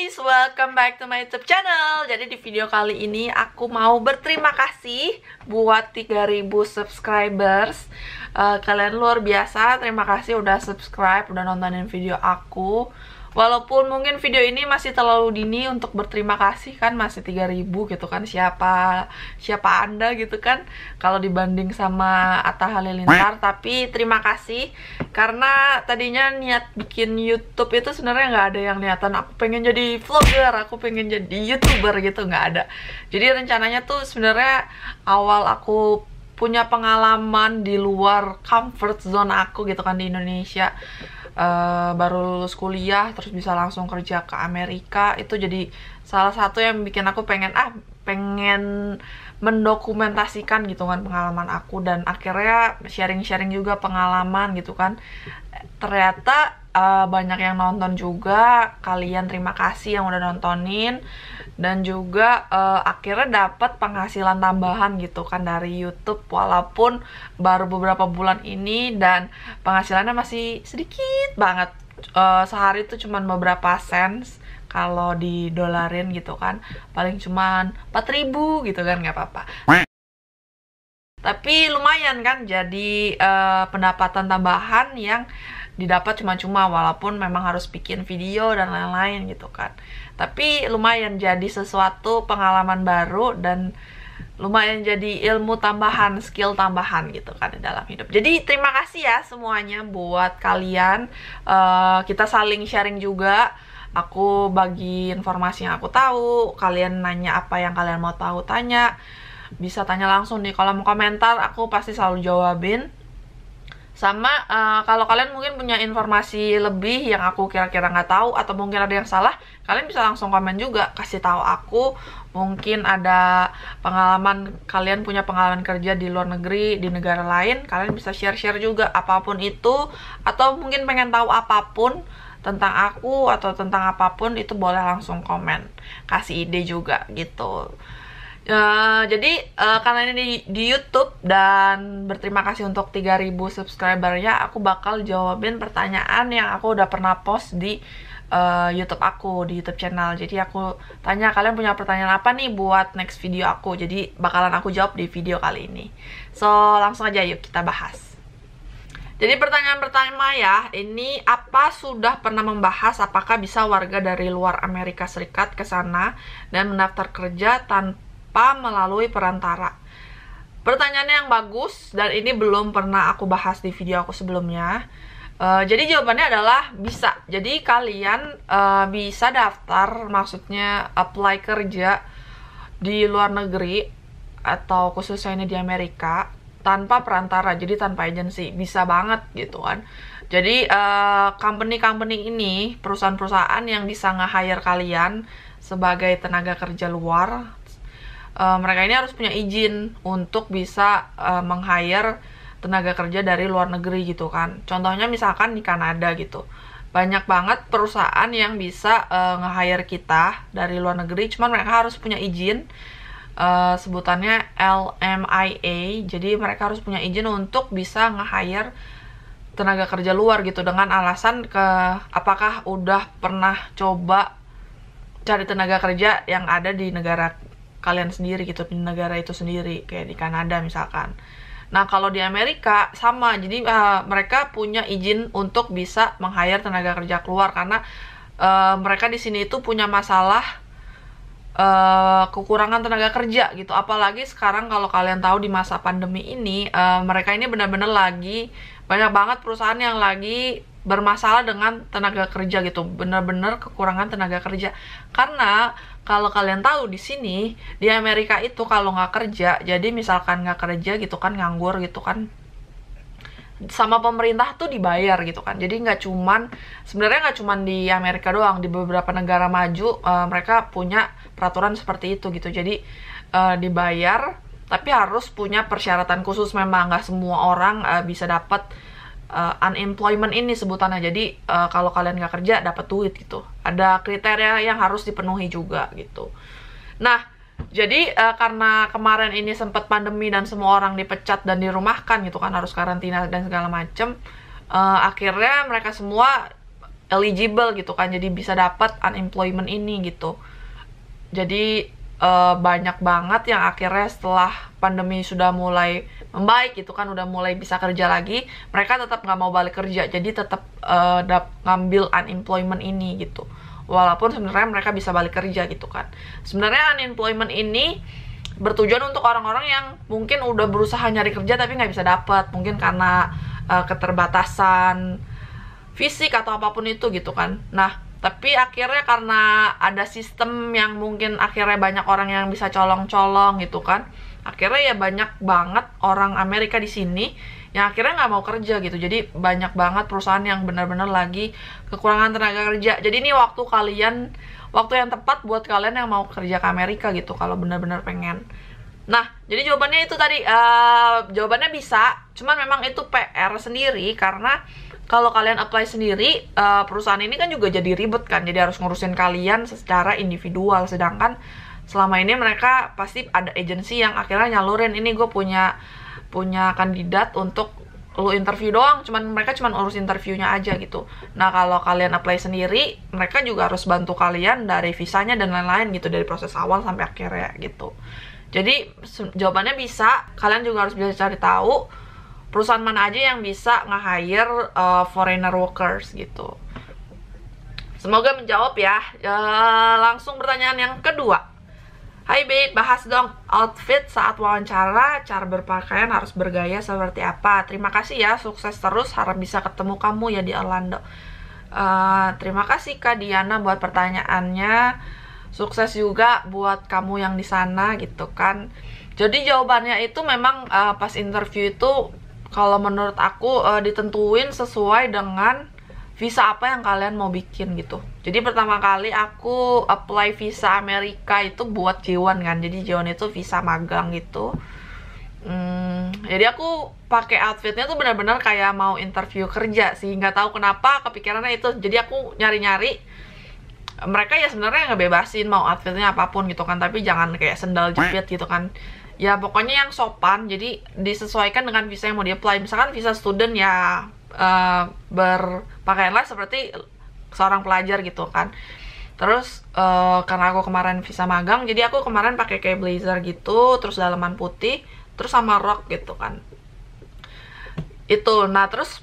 guys, welcome back to my YouTube channel. Jadi di video kali ini aku mau berterima kasih buat 3000 subscribers. Kalian luar biasa, terima kasih udah subscribe, udah nontonin video aku. Walaupun mungkin video ini masih terlalu dini untuk berterima kasih kan, masih 3000 gitu kan. Siapa Anda gitu kan kalau dibanding sama Atta Halilintar. Tapi terima kasih karena tadinya niat bikin YouTube itu sebenarnya nggak ada yang niatan aku pengen jadi vlogger, aku pengen jadi YouTuber gitu, nggak ada. Jadi rencananya tuh sebenarnya awal aku punya pengalaman di luar comfort zone aku gitu kan di Indonesia. Baru lulus kuliah terus bisa langsung kerja ke Amerika, itu jadi salah satu yang bikin aku pengen mendokumentasikan gitu kan pengalaman aku, dan akhirnya sharing-sharing juga pengalaman gitu kan. Ternyata banyak yang nonton juga, kalian terima kasih yang udah nontonin, dan juga akhirnya dapat penghasilan tambahan gitu kan dari YouTube, walaupun baru beberapa bulan ini dan penghasilannya masih sedikit banget. Sehari itu cuman beberapa cents kalau didolarin gitu kan, paling cuman 4.000 gitu kan, nggak apa-apa. Tapi lumayan kan, jadi pendapatan tambahan yang didapat cuma-cuma, walaupun memang harus bikin video dan lain-lain gitu kan. Tapi lumayan jadi sesuatu pengalaman baru dan lumayan jadi ilmu tambahan, skill tambahan gitu kan di dalam hidup. Jadi terima kasih ya semuanya buat kalian. Kita saling sharing juga. Aku bagi informasi yang aku tahu, kalian nanya apa yang kalian mau tahu, tanya. Bisa tanya langsung di kolom komentar, aku pasti selalu jawabin. Sama kalau kalian mungkin punya informasi lebih yang aku kira-kira nggak tahu, atau mungkin ada yang salah, kalian bisa langsung komen juga, kasih tahu aku. Mungkin ada pengalaman, kalian punya pengalaman kerja di luar negeri, di negara lain, kalian bisa share-share juga apapun itu. Atau mungkin pengen tahu apapun tentang aku atau tentang apapun, itu boleh langsung komen, kasih ide juga gitu. Jadi karena ini di YouTube dan berterima kasih untuk 3000 subscribernya, aku bakal jawabin pertanyaan yang aku udah pernah post di YouTube aku, di YouTube channel. Jadi aku tanya kalian punya pertanyaan apa nih buat next video aku, jadi bakalan aku jawab di video kali ini. So langsung aja yuk kita bahas. Jadi pertanyaan pertama ya, ini apa sudah pernah membahas apakah bisa warga dari luar Amerika Serikat ke sana dan mendaftar kerja tanpa melalui perantara? Pertanyaannya yang bagus, dan ini belum pernah aku bahas di video aku sebelumnya. Jadi jawabannya adalah bisa. Jadi kalian bisa daftar, maksudnya apply kerja di luar negeri atau khususnya ini di Amerika tanpa perantara, jadi tanpa agensi, bisa banget gitu kan. Jadi company-company ini, perusahaan-perusahaan yang bisa nge-hire kalian sebagai tenaga kerja luar, mereka ini harus punya izin untuk bisa meng-hire tenaga kerja dari luar negeri gitu kan. Contohnya misalkan di Kanada gitu, banyak banget perusahaan yang bisa nge-hire kita dari luar negeri, cuman mereka harus punya izin, sebutannya LMIA. Jadi mereka harus punya izin untuk bisa nge-hire tenaga kerja luar gitu, dengan alasan apakah udah pernah coba cari tenaga kerja yang ada di negara kalian sendiri gitu, di negara itu sendiri, kayak di Kanada misalkan. Nah kalau di Amerika sama, jadi mereka punya izin untuk bisa meng-hire tenaga kerja keluar, karena mereka di sini itu punya masalah kekurangan tenaga kerja gitu. Apalagi sekarang kalau kalian tahu di masa pandemi ini, mereka ini benar-benar lagi banyak banget perusahaan yang lagi bermasalah dengan tenaga kerja gitu, benar-benar kekurangan tenaga kerja. Karena kalau kalian tahu di sini di Amerika itu kalau nggak kerja, jadi misalkan nggak kerja gitu kan, nganggur gitu kan, sama pemerintah tuh dibayar gitu kan. Jadi sebenarnya nggak cuman di Amerika doang, di beberapa negara maju mereka punya peraturan seperti itu gitu. Jadi dibayar, tapi harus punya persyaratan khusus. Memang nggak semua orang bisa dapat unemployment ini sebutannya. Jadi kalau kalian nggak kerja dapat duit gitu, ada kriteria yang harus dipenuhi juga gitu. Nah jadi karena kemarin ini sempat pandemi dan semua orang dipecat dan dirumahkan gitu kan, harus karantina dan segala macem, akhirnya mereka semua eligible gitu kan, jadi bisa dapat unemployment ini gitu. Jadi banyak banget yang akhirnya setelah pandemi sudah mulai membaik gitu kan, udah mulai bisa kerja lagi, mereka tetap nggak mau balik kerja, jadi tetap ngambil unemployment ini gitu, walaupun sebenarnya mereka bisa balik kerja gitu kan. Sebenarnya unemployment ini bertujuan untuk orang-orang yang mungkin udah berusaha nyari kerja tapi nggak bisa dapat, mungkin karena keterbatasan fisik atau apapun itu gitu kan. Nah, tapi akhirnya karena ada sistem yang mungkin akhirnya banyak orang yang bisa colong-colong gitu kan, akhirnya ya banyak banget orang Amerika di sini yang akhirnya nggak mau kerja gitu. Jadi banyak banget perusahaan yang benar-benar lagi kekurangan tenaga kerja. Jadi ini waktu yang tepat buat kalian yang mau kerja ke Amerika gitu, kalau benar-benar pengen. Nah, jadi jawabannya itu tadi, jawabannya bisa, cuman memang itu PR sendiri, karena kalau kalian apply sendiri, perusahaan ini kan juga jadi ribet kan, jadi harus ngurusin kalian secara individual. Sedangkan selama ini mereka pasti ada agensi yang akhirnya nyalurin, ini gue punya kandidat untuk lu interview doang, mereka cuman urus interviewnya aja gitu. Nah, kalau kalian apply sendiri, mereka juga harus bantu kalian dari visanya dan lain-lain gitu, dari proses awal sampai akhirnya gitu. Jadi jawabannya bisa, kalian juga harus bisa cari tahu perusahaan mana aja yang bisa nge-hire foreigner workers gitu. Semoga menjawab ya. Langsung pertanyaan yang kedua. Hai babe, bahas dong outfit saat wawancara, cara berpakaian harus bergaya seperti apa. Terima kasih ya, sukses terus, harap bisa ketemu kamu ya di Orlando. Terima kasih Kak Diana buat pertanyaannya. Sukses juga buat kamu yang di sana gitu kan. Jadi jawabannya itu memang pas interview itu, kalau menurut aku ditentuin sesuai dengan visa apa yang kalian mau bikin gitu. Jadi pertama kali aku apply visa Amerika itu buat J1 kan. Jadi J1 itu visa magang gitu. Jadi aku pakai outfitnya tuh benar-benar kayak mau interview kerja sih. Nggak tahu kenapa kepikirannya itu. Jadi aku nyari-nyari. Mereka ya sebenarnya ngebebasin mau outfitnya apapun gitu kan. Tapi jangan kayak sendal jepit gitu kan. Ya pokoknya yang sopan, jadi disesuaikan dengan visa yang mau di-apply. Misalkan visa student ya berpakaianlah seperti seorang pelajar gitu kan. Terus karena aku kemarin visa magang, jadi aku kemarin pakai kayak blazer gitu, terus dalaman putih, terus sama rok gitu kan. Itu, nah terus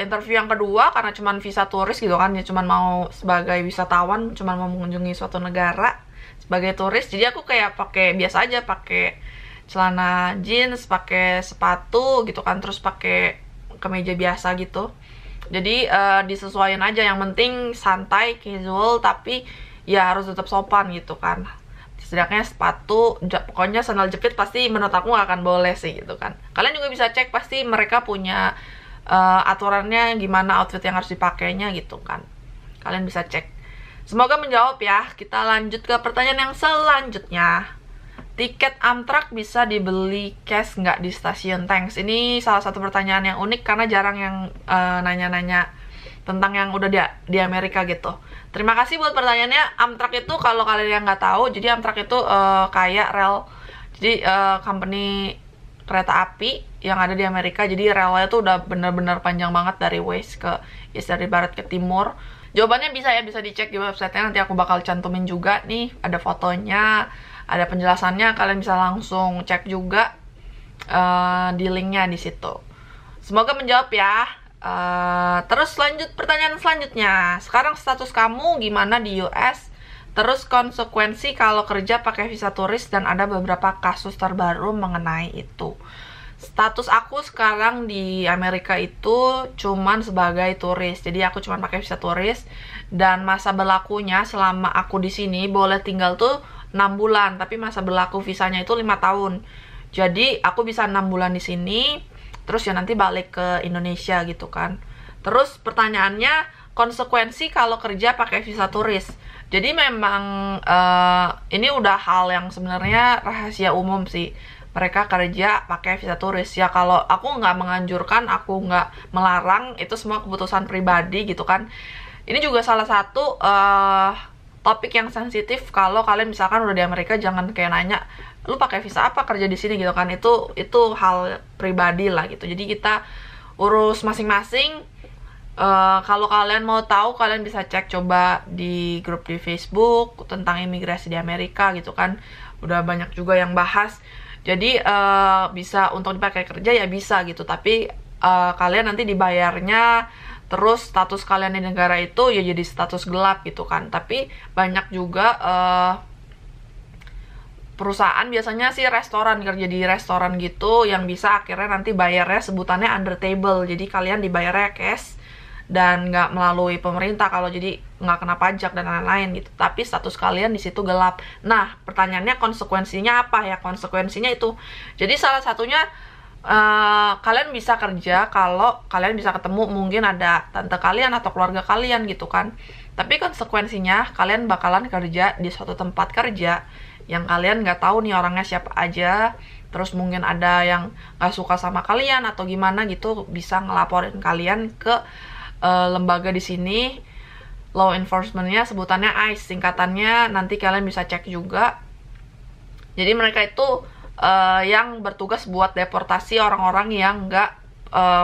interview yang kedua karena cuman visa turis gitu kan, ya cuman mau sebagai wisatawan, cuman mau mengunjungi suatu negara sebagai turis. Jadi aku kayak pakai biasa aja, pakai celana jeans, pakai sepatu gitu kan, terus pakai kemeja biasa gitu. Jadi disesuaikan aja, yang penting santai, casual, tapi ya harus tetap sopan gitu kan. Setidaknya sepatu, pokoknya sandal jepit pasti menurut aku nggak akan boleh sih gitu kan. Kalian juga bisa cek, pasti mereka punya aturannya gimana outfit yang harus dipakainya gitu kan. Kalian bisa cek. Semoga menjawab ya. Kita lanjut ke pertanyaan yang selanjutnya. Tiket Amtrak bisa dibeli cash nggak di stasiun? Thanks. Ini salah satu pertanyaan yang unik karena jarang yang nanya-nanya tentang yang udah di Amerika gitu. Terima kasih buat pertanyaannya. Amtrak itu kalau kalian yang nggak tahu, jadi Amtrak itu kayak rel. Jadi company kereta api yang ada di Amerika. Jadi relnya tuh udah bener-bener panjang banget dari west ke east, dari barat ke timur. Jawabannya bisa ya, bisa dicek di websitenya, nanti aku bakal cantumin juga nih, ada fotonya, ada penjelasannya, kalian bisa langsung cek juga di linknya di situ. Semoga menjawab ya. Terus lanjut pertanyaan selanjutnya. Sekarang status kamu gimana di US? Terus konsekuensi kalau kerja pakai visa turis, dan ada beberapa kasus terbaru mengenai itu. Status aku sekarang di Amerika itu cuman sebagai turis. Jadi aku cuman pakai visa turis, dan masa berlakunya selama aku di sini boleh tinggal tuh 6 bulan, tapi masa berlaku visanya itu 5 tahun. Jadi aku bisa 6 bulan di sini, terus ya nanti balik ke Indonesia gitu kan. Terus pertanyaannya, konsekuensi kalau kerja pakai visa turis. Jadi memang ini udah hal yang sebenarnya rahasia umum sih. Mereka kerja pakai visa turis. Ya kalau aku nggak menganjurkan, aku nggak melarang, itu semua keputusan pribadi gitu kan. Ini juga salah satu topik yang sensitif. Kalau kalian misalkan udah di Amerika, jangan kayak nanya, lu pakai visa apa kerja di sini gitu kan. Itu hal pribadi lah gitu. Jadi kita urus masing-masing. Kalau kalian mau tahu, kalian bisa cek coba di grup di Facebook tentang imigrasi di Amerika gitu kan. Udah banyak juga yang bahas. Jadi bisa untuk dipakai kerja ya bisa gitu. Tapi kalian nanti dibayarnya, terus status kalian di negara itu ya jadi status gelap gitu kan. Tapi banyak juga perusahaan, biasanya sih restoran, kerja di restoran gitu, yang bisa akhirnya nanti bayarnya sebutannya under table. Jadi kalian dibayarnya cash dan nggak melalui pemerintah, kalau jadi nggak kena pajak dan lain-lain gitu. Tapi status kalian di situ gelap. Nah, pertanyaannya konsekuensinya apa ya? Konsekuensinya itu, jadi salah satunya kalian bisa kerja kalau kalian bisa ketemu mungkin ada tante kalian atau keluarga kalian gitu kan. Tapi konsekuensinya kalian bakalan kerja di suatu tempat kerja yang kalian nggak tahu nih orangnya siapa aja, terus mungkin ada yang nggak suka sama kalian atau gimana gitu, bisa ngelaporin kalian ke lembaga di sini, law enforcementnya sebutannya ICE singkatannya, nanti kalian bisa cek juga. Jadi mereka itu yang bertugas buat deportasi orang-orang yang nggak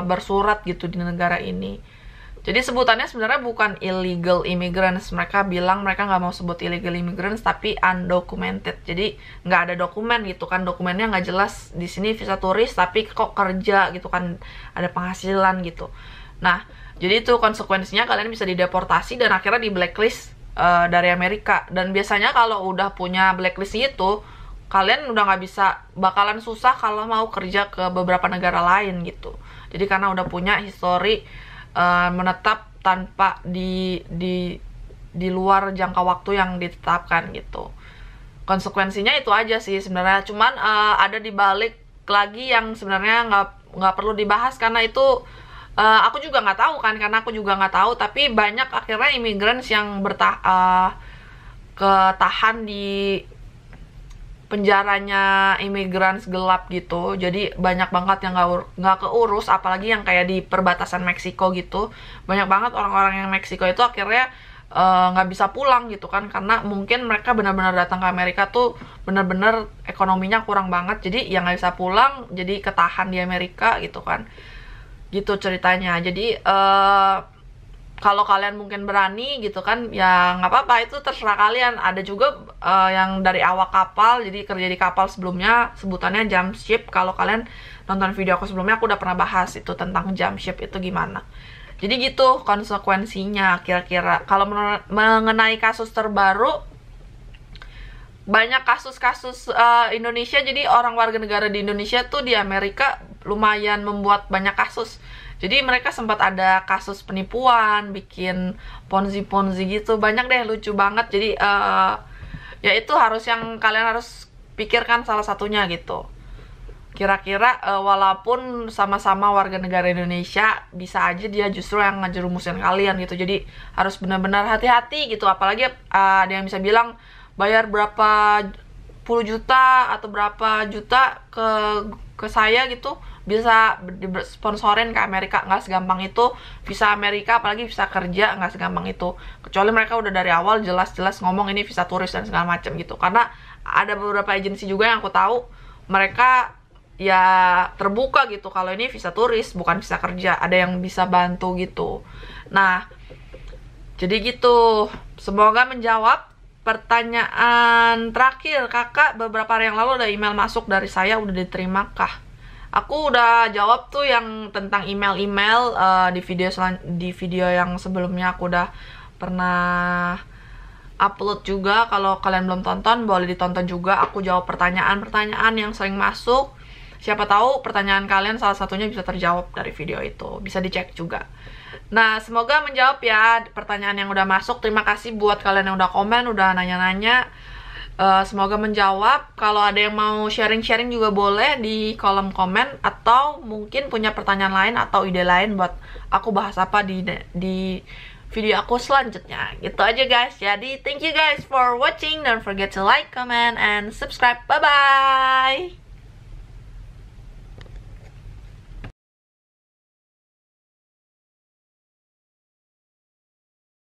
bersurat gitu di negara ini. Jadi sebutannya sebenarnya bukan illegal immigrants. Mereka bilang mereka nggak mau sebut illegal immigrants, tapi undocumented. Jadi nggak ada dokumen gitu kan, dokumennya nggak jelas. Di sini visa turis, tapi kok kerja gitu kan, ada penghasilan gitu. Nah, jadi itu konsekuensinya kalian bisa dideportasi dan akhirnya di blacklist dari Amerika. Dan biasanya kalau udah punya blacklist itu, kalian udah nggak bisa, bakalan susah kalau mau kerja ke beberapa negara lain gitu. Jadi karena udah punya histori menetap tanpa di luar jangka waktu yang ditetapkan gitu. Konsekuensinya itu aja sih sebenarnya. Cuman ada di balik lagi yang sebenarnya nggak perlu dibahas, karena itu aku juga nggak tahu kan, karena aku juga nggak tahu. Tapi banyak akhirnya immigrants yang ketahan di penjaranya imigran gelap gitu. Jadi banyak banget yang nggak keurus, apalagi yang kayak di perbatasan Meksiko gitu. Banyak banget orang-orang yang Meksiko itu akhirnya nggak bisa pulang gitu kan, karena mungkin mereka benar-benar datang ke Amerika tuh benar-benar ekonominya kurang banget, jadi yang nggak bisa pulang, jadi ketahan di Amerika gitu kan. Gitu ceritanya. Jadi kalau kalian mungkin berani gitu kan, ya nggak apa-apa, itu terserah kalian. Ada juga yang dari awak kapal, jadi kerja di kapal sebelumnya, sebutannya jump ship. Kalau kalian nonton video aku sebelumnya, aku udah pernah bahas itu tentang jump ship itu gimana. Jadi gitu konsekuensinya kira-kira. Kalau mengenai kasus terbaru, banyak kasus-kasus Indonesia, jadi orang warga negara di Indonesia tuh di Amerika lumayan membuat banyak kasus. Jadi mereka sempat ada kasus penipuan, bikin ponzi-ponzi gitu, banyak deh, lucu banget. Jadi ya itu yang kalian harus pikirkan salah satunya gitu. Kira-kira walaupun sama-sama warga negara Indonesia, bisa aja dia justru yang ngejerumusin kalian gitu. Jadi harus benar-benar hati-hati gitu. Apalagi ada yang bisa bilang bayar berapa puluh juta atau berapa juta ke saya gitu, bisa sponsorin ke Amerika. Nggak segampang itu visa Amerika, apalagi visa kerja, nggak segampang itu. Kecuali mereka udah dari awal jelas-jelas ngomong ini visa turis dan segala macam gitu. Karena ada beberapa agensi juga yang aku tahu, mereka ya terbuka gitu kalau ini visa turis bukan visa kerja, ada yang bisa bantu gitu. Nah, jadi gitu. Semoga menjawab pertanyaan terakhir. Kakak, beberapa hari yang lalu ada email masuk dari saya, udah diterima kah? Aku udah jawab tuh yang tentang email-email di video yang sebelumnya. Aku udah pernah upload juga. Kalau kalian belum tonton, boleh ditonton juga. Aku jawab pertanyaan-pertanyaan yang sering masuk. Siapa tahu pertanyaan kalian salah satunya bisa terjawab dari video itu. Bisa dicek juga. Nah, semoga menjawab ya pertanyaan yang udah masuk. Terima kasih buat kalian yang udah komen, udah nanya-nanya. Semoga menjawab. Kalau ada yang mau sharing-sharing juga boleh di kolom komen. Atau mungkin punya pertanyaan lain atau ide lain buat aku bahas apa di video aku selanjutnya. Gitu aja guys. Jadi thank you guys for watching. Don't forget to like, comment, and subscribe. Bye-bye.